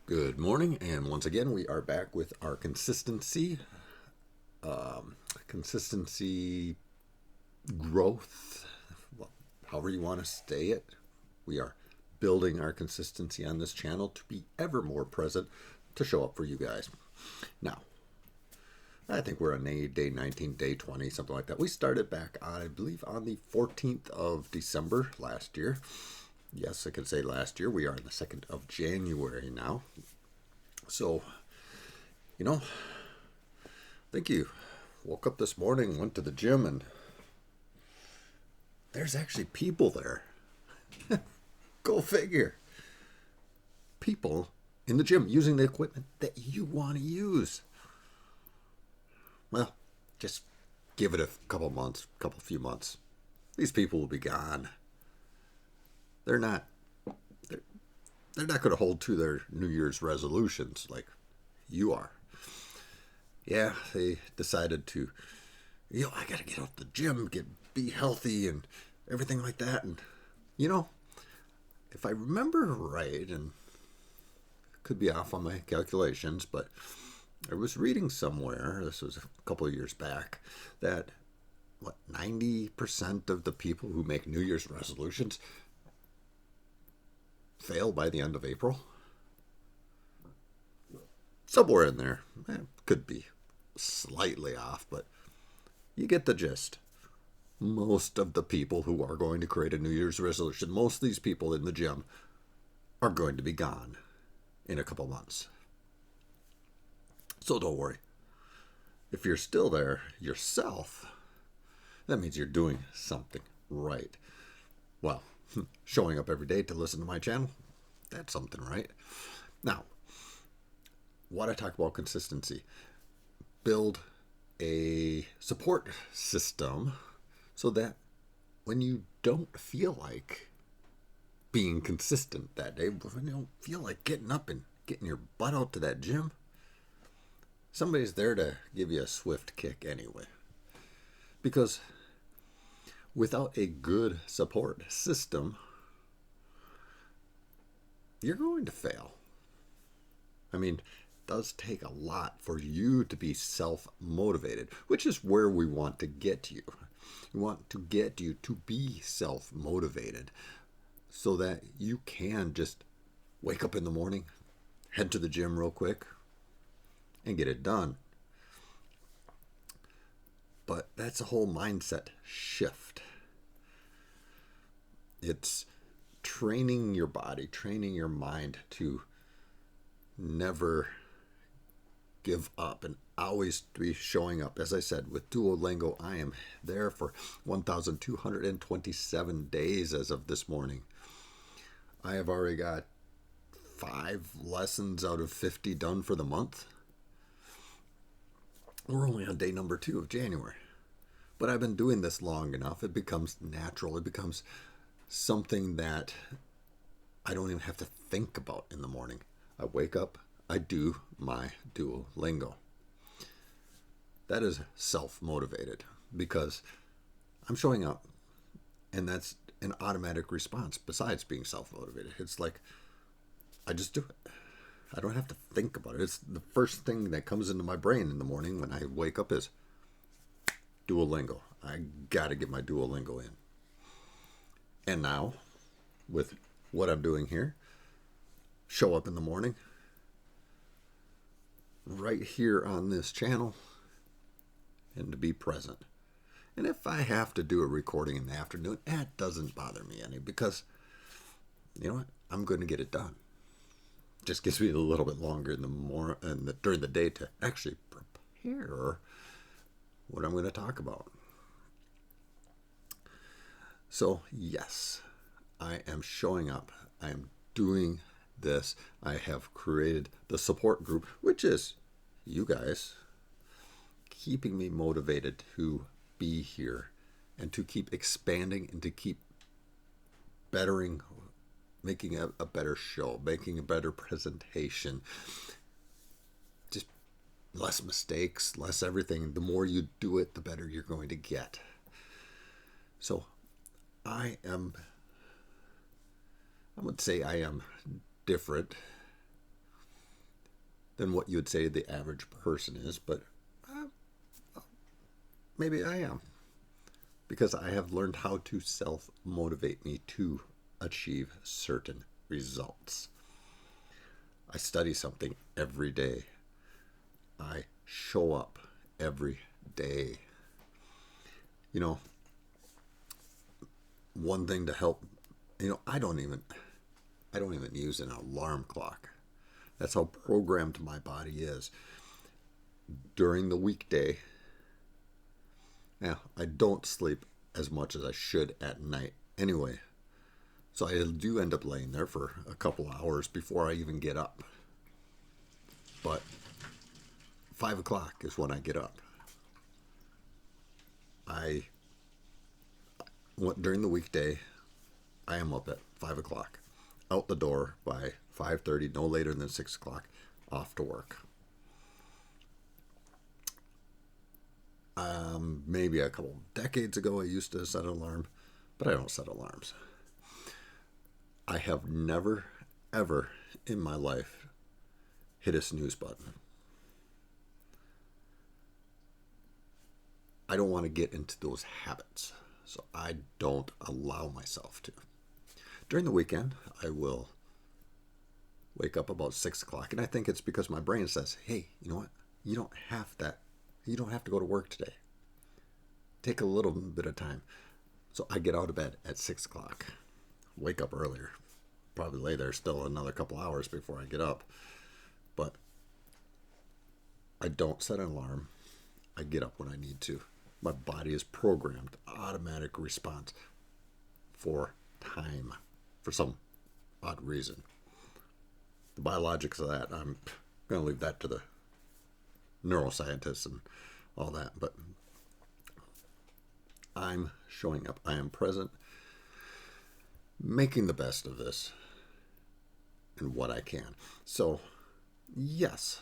Good morning, and once again, we are back with our consistency growth, however you want to say it. We are building our consistency on this channel to be ever more present to show up for you guys. Now, I think we're on day 19, day 20, something like that. We started back, I believe, on the 14th of December last year. Yes, I could say last year. We are on the 2nd of January now. So, I think you woke up this morning, went to the gym, and there's actually people there. Go figure. People in the gym using the equipment that you want to use. Well, just give it a couple months, few months. These people will be gone. They're not going to hold to their New Year's resolutions like you are. Yeah, they decided to, I got to get out the gym, be healthy and everything like that. And, if I remember right, and could be off on my calculations, but I was reading somewhere, this was a couple of years back, that 90% of the people who make New Year's resolutions fail by the end of April. Somewhere in there. Could be slightly off, but you get the gist. Most of the people who are going to create a New Year's resolution, most of these people in the gym are going to be gone in a couple months. So don't worry. If you're still there yourself, that means you're doing something right. Well, showing up every day to listen to my channel, that's something right. Now, what I talk about consistency, build a support system so that when you don't feel like being consistent that day, when you don't feel like getting up and getting your butt out to that gym, somebody's there to give you a swift kick anyway. Because without a good support system, you're going to fail. I mean, it does take a lot for you to be self-motivated, which is where we want to get you. We want to get you to be self-motivated so that you can just wake up in the morning, head to the gym real quick, and get it done. But that's a whole mindset shift. It's training your body, training your mind to never give up and always be showing up. As I said, with Duolingo, I am there for 1,227 days as of this morning. I have already got 5 lessons out of 50 done for the month. We're only on day number 2 of January. But I've been doing this long enough, it becomes natural. It becomes something that I don't even have to think about in the morning. I wake up, I do my Duolingo. That is self-motivated because I'm showing up, and that's an automatic response besides being self-motivated. It's like I just do it. I don't have to think about it. It's the first thing that comes into my brain in the morning when I wake up is Duolingo. I got to get my Duolingo in. And now, with what I'm doing here, show up in the morning, right here on this channel, and to be present. And if I have to do a recording in the afternoon, that doesn't bother me any because, you know what, I'm going to get it done. Just gives me a little bit longer during the day to actually prepare what I'm going to talk about. So yes, I am showing up. I am doing this. I have created the support group, which is you guys, keeping me motivated to be here and to keep expanding and to keep bettering, making a better show, making a better presentation. Just less mistakes, less everything. The more you do it, the better you're going to get. So I would say I am different than what you would say the average person is, but maybe I am. Because I have learned how to self-motivate me to achieve certain results. I study something every day. I show up every day. You know, one thing to help, I don't even use an alarm clock. That's how programmed my body is. During the weekday, I don't sleep as much as I should at night anyway. So I do end up laying there for a couple hours before I even get up. But 5 o'clock is when I get up. During the weekday, I am up at 5 o'clock. Out the door by 5:30, no later than 6 o'clock, off to work. Maybe a couple decades ago I used to set an alarm, but I don't set alarms. I have never, ever in my life hit a snooze button. I don't want to get into those habits, so I don't allow myself to. During the weekend, I will wake up about 6 o'clock, and I think it's because my brain says, hey, you know what? You don't have to go to work today. Take a little bit of time. So I get out of bed at 6 o'clock. Wake up earlier. Probably lay there still another couple hours before I get up. But I don't set an alarm. I get up when I need to. My body is programmed, automatic response for time, for some odd reason. The biologics of that, I'm going to leave that to the neuroscientists and all that, but I'm showing up. I am present, making the best of this and what I can. So, yes,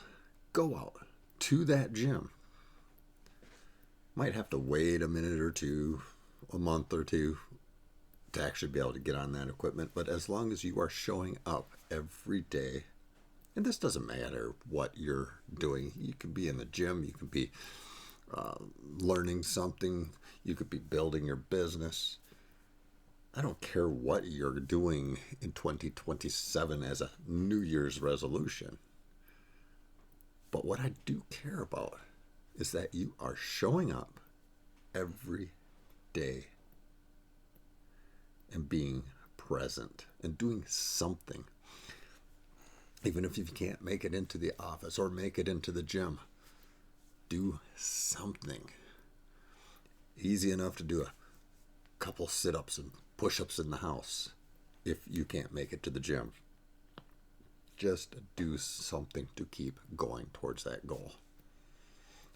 go out to that gym. Might have to wait a minute or two, a month or two to actually be able to get on that equipment, but as long as you are showing up every day, and this doesn't matter what you're doing. You could be in the gym, you could be learning something, you could be building your business. I don't care what you're doing in 2027 as a New Year's resolution. But what I do care about is that you are showing up every day and being present and doing something. Even if you can't make it into the office or make it into the gym, do something. Easy enough to do a couple sit-ups and push-ups in the house if you can't make it to the gym. Just do something to keep going towards that goal.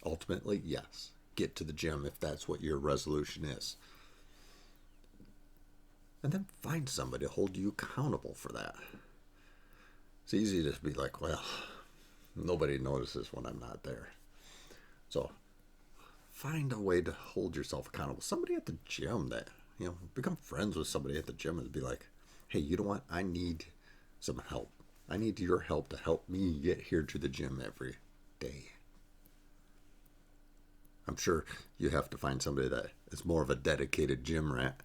Ultimately, yes, get to the gym if that's what your resolution is. And then find somebody to hold you accountable for that. It's easy to be like, well, nobody notices when I'm not there. So find a way to hold yourself accountable. Somebody at the gym that, become friends with somebody at the gym and be like, hey, you know what? I need some help. I need your help to help me get here to the gym every day. I'm sure you have to find somebody that is more of a dedicated gym rat,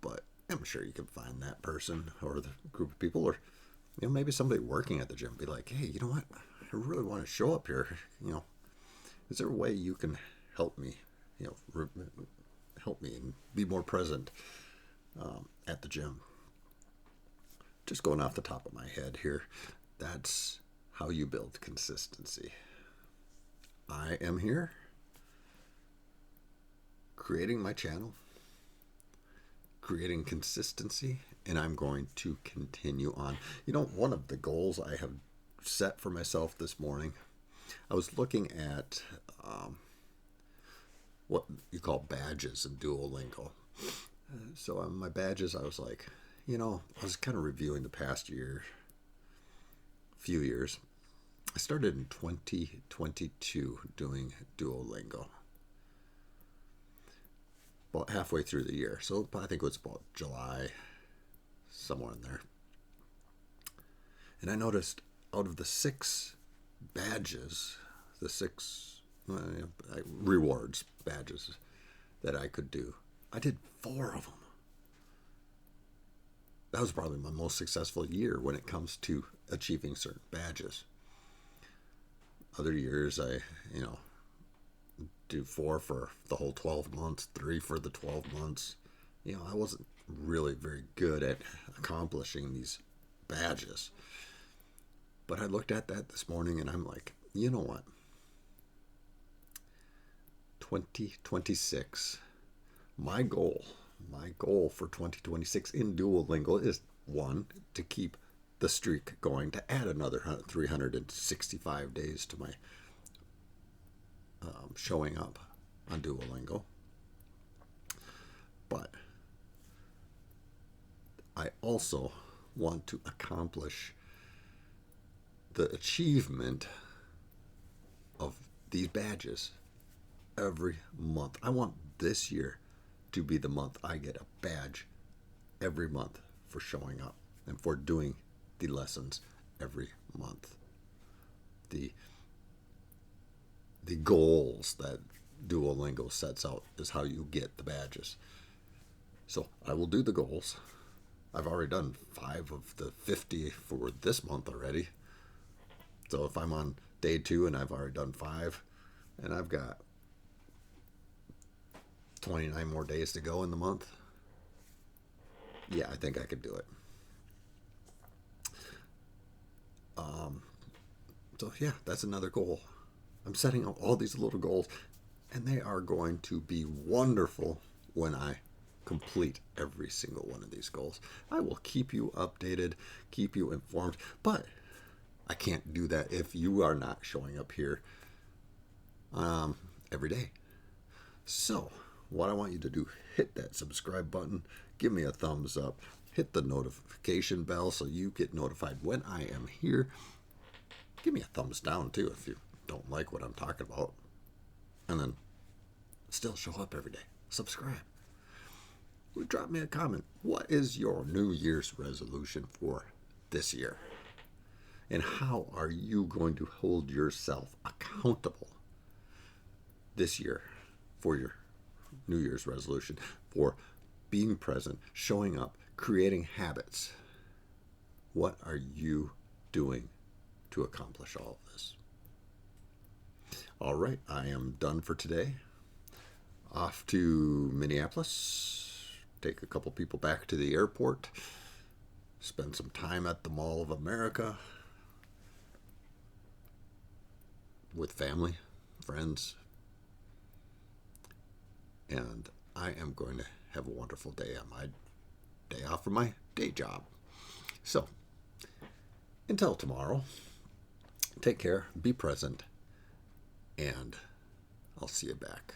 but I'm sure you can find that person or the group of people, or maybe somebody working at the gym. Be like, hey, you know what? I really want to show up here. Is there a way you can help me? Help me and be more present at the gym. Just going off the top of my head here, that's how you build consistency. I am here creating my channel, creating consistency, and I'm going to continue on. One of the goals I have set for myself this morning, I was looking at what you call badges in Duolingo. So on my badges, I was like, I was kind of reviewing the past few years. I started in 2022 doing Duolingo. About halfway through the year. So I think it was about July, somewhere in there. And I noticed out of the 6 badges, the 6 rewards badges that I could do. I did 4 of them. That was probably my most successful year when it comes to achieving certain badges. Other years I, do 4 for the whole 12 months, 3 for the 12 months. I wasn't really very good at accomplishing these badges. But I looked at that this morning and I'm like, you know what? 2026, my goal for 2026 in Duolingo is, 1, to keep the streak going, to add another 365 days to my showing up on Duolingo. But I also want to accomplish the achievement of these badges every month. I want this year to be the month I get a badge every month for showing up and for doing the lessons every month. The goals that Duolingo sets out is how you get the badges. So I will do the goals. I've already done 5 of the 50 for this month already. So if I'm on day 2 and I've already done 5, and I've got 29 more days to go in the month, yeah, I think I could do it. So yeah, that's another goal. I'm setting out all these little goals, and they are going to be wonderful when I complete every single one of these goals. I will keep you updated, keep you informed, but I can't do that if you are not showing up here every day. So what I want you to do, hit that subscribe button, give me a thumbs up, hit the notification bell so you get notified when I am here. Give me a thumbs down too if you don't like what I'm talking about. And then still show up every day. Subscribe. Drop me a comment. What is your New Year's resolution for this year? And how are you going to hold yourself accountable this year for your New Year's resolution, for being present, showing up, creating habits? What are you doing to accomplish all of this? All right, I am done for today. Off to Minneapolis, take a couple people back to the airport, spend some time at the Mall of America with family, friends, and I am going to have a wonderful day on my day off from my day job. So, until tomorrow, take care, be present, and I'll see you back.